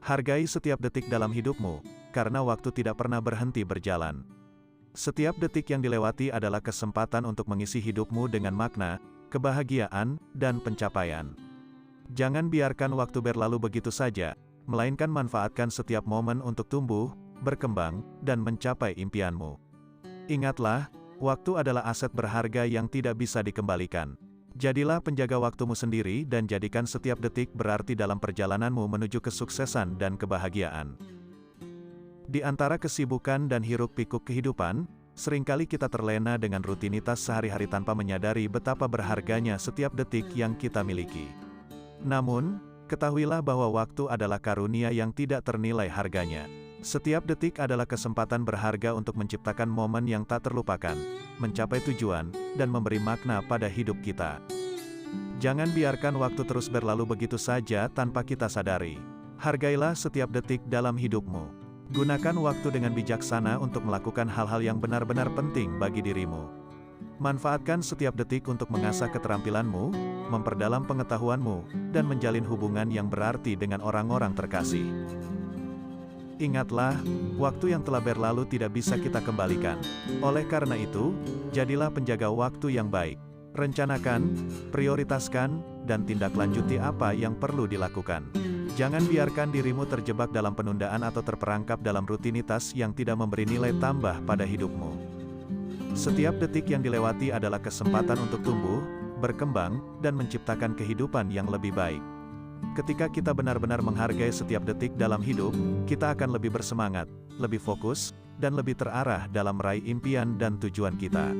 Hargai setiap detik dalam hidupmu, karena waktu tidak pernah berhenti berjalan. Setiap detik yang dilewati adalah kesempatan untuk mengisi hidupmu dengan makna, kebahagiaan, dan pencapaian. Jangan biarkan waktu berlalu begitu saja, melainkan manfaatkan setiap momen untuk tumbuh, berkembang, dan mencapai impianmu. Ingatlah, waktu adalah aset berharga yang tidak bisa dikembalikan. Jadilah penjaga waktumu sendiri dan jadikan setiap detik berarti dalam perjalananmu menuju kesuksesan dan kebahagiaan. Di antara kesibukan dan hiruk-pikuk kehidupan, seringkali kita terlena dengan rutinitas sehari-hari tanpa menyadari betapa berharganya setiap detik yang kita miliki. Namun, ketahuilah bahwa waktu adalah karunia yang tidak ternilai harganya. Setiap detik adalah kesempatan berharga untuk menciptakan momen yang tak terlupakan, mencapai tujuan, dan memberi makna pada hidup kita. Jangan biarkan waktu terus berlalu begitu saja tanpa kita sadari. Hargailah setiap detik dalam hidupmu. Gunakan waktu dengan bijaksana untuk melakukan hal-hal yang benar-benar penting bagi dirimu. Manfaatkan setiap detik untuk mengasah keterampilanmu, memperdalam pengetahuanmu, dan menjalin hubungan yang berarti dengan orang-orang terkasih. Ingatlah, waktu yang telah berlalu tidak bisa kita kembalikan. Oleh karena itu, jadilah penjaga waktu yang baik. Rencanakan, prioritaskan, dan tindak lanjuti apa yang perlu dilakukan. Jangan biarkan dirimu terjebak dalam penundaan atau terperangkap dalam rutinitas yang tidak memberi nilai tambah pada hidupmu. Setiap detik yang dilewati adalah kesempatan untuk tumbuh, berkembang, dan menciptakan kehidupan yang lebih baik. Ketika kita benar-benar menghargai setiap detik dalam hidup, kita akan lebih bersemangat, lebih fokus, dan lebih terarah dalam meraih impian dan tujuan kita.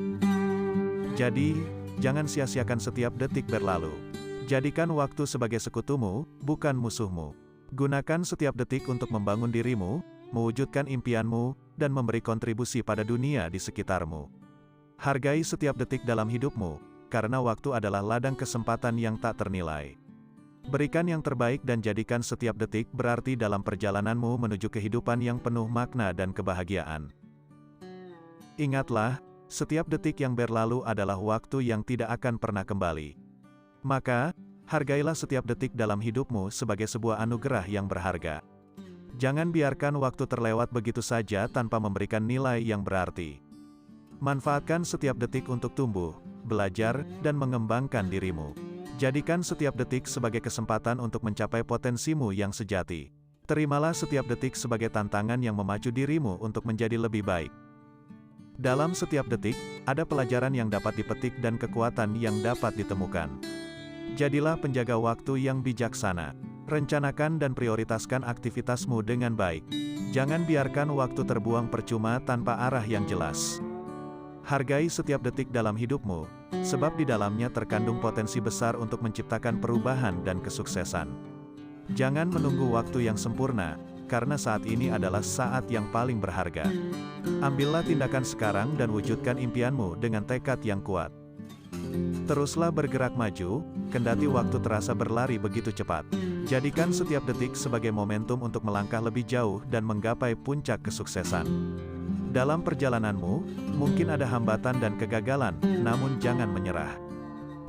Jadi, jangan sia-siakan setiap detik berlalu. Jadikan waktu sebagai sekutumu, bukan musuhmu. Gunakan setiap detik untuk membangun dirimu, mewujudkan impianmu, dan memberi kontribusi pada dunia di sekitarmu. Hargai setiap detik dalam hidupmu, karena waktu adalah ladang kesempatan yang tak ternilai. Berikan yang terbaik dan jadikan setiap detik berarti dalam perjalananmu menuju kehidupan yang penuh makna dan kebahagiaan. Ingatlah, setiap detik yang berlalu adalah waktu yang tidak akan pernah kembali. Maka, hargailah setiap detik dalam hidupmu sebagai sebuah anugerah yang berharga. Jangan biarkan waktu terlewat begitu saja tanpa memberikan nilai yang berarti. Manfaatkan setiap detik untuk tumbuh, belajar, dan mengembangkan dirimu. Jadikan setiap detik sebagai kesempatan untuk mencapai potensimu yang sejati. Terimalah setiap detik sebagai tantangan yang memacu dirimu untuk menjadi lebih baik. Dalam setiap detik, ada pelajaran yang dapat dipetik dan kekuatan yang dapat ditemukan. Jadilah penjaga waktu yang bijaksana. Rencanakan dan prioritaskan aktivitasmu dengan baik. Jangan biarkan waktu terbuang percuma tanpa arah yang jelas. Hargai setiap detik dalam hidupmu, sebab di dalamnya terkandung potensi besar untuk menciptakan perubahan dan kesuksesan. Jangan menunggu waktu yang sempurna, karena saat ini adalah saat yang paling berharga. Ambillah tindakan sekarang dan wujudkan impianmu dengan tekad yang kuat. Teruslah bergerak maju, kendati waktu terasa berlari begitu cepat. Jadikan setiap detik sebagai momentum untuk melangkah lebih jauh dan menggapai puncak kesuksesan. Dalam perjalananmu, mungkin ada hambatan dan kegagalan, namun jangan menyerah.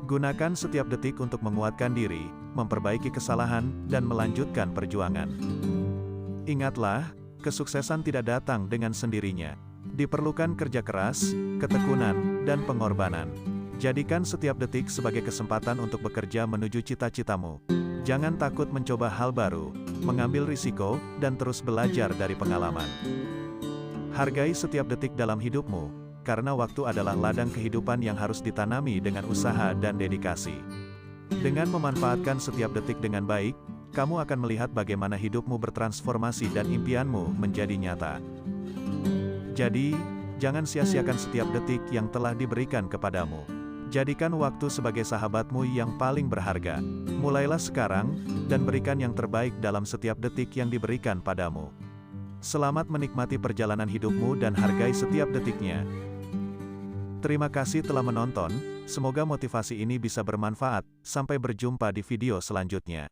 Gunakan setiap detik untuk menguatkan diri, memperbaiki kesalahan, dan melanjutkan perjuangan. Ingatlah, kesuksesan tidak datang dengan sendirinya. Diperlukan kerja keras, ketekunan, dan pengorbanan. Jadikan setiap detik sebagai kesempatan untuk bekerja menuju cita-citamu. Jangan takut mencoba hal baru, mengambil risiko, dan terus belajar dari pengalaman. Hargai setiap detik dalam hidupmu, karena waktu adalah ladang kehidupan yang harus ditanami dengan usaha dan dedikasi. Dengan memanfaatkan setiap detik dengan baik, kamu akan melihat bagaimana hidupmu bertransformasi dan impianmu menjadi nyata. Jadi, jangan sia-siakan setiap detik yang telah diberikan kepadamu. Jadikan waktu sebagai sahabatmu yang paling berharga. Mulailah sekarang, dan berikan yang terbaik dalam setiap detik yang diberikan padamu. Selamat menikmati perjalanan hidupmu dan hargai setiap detiknya. Terima kasih telah menonton, semoga motivasi ini bisa bermanfaat. Sampai berjumpa di video selanjutnya.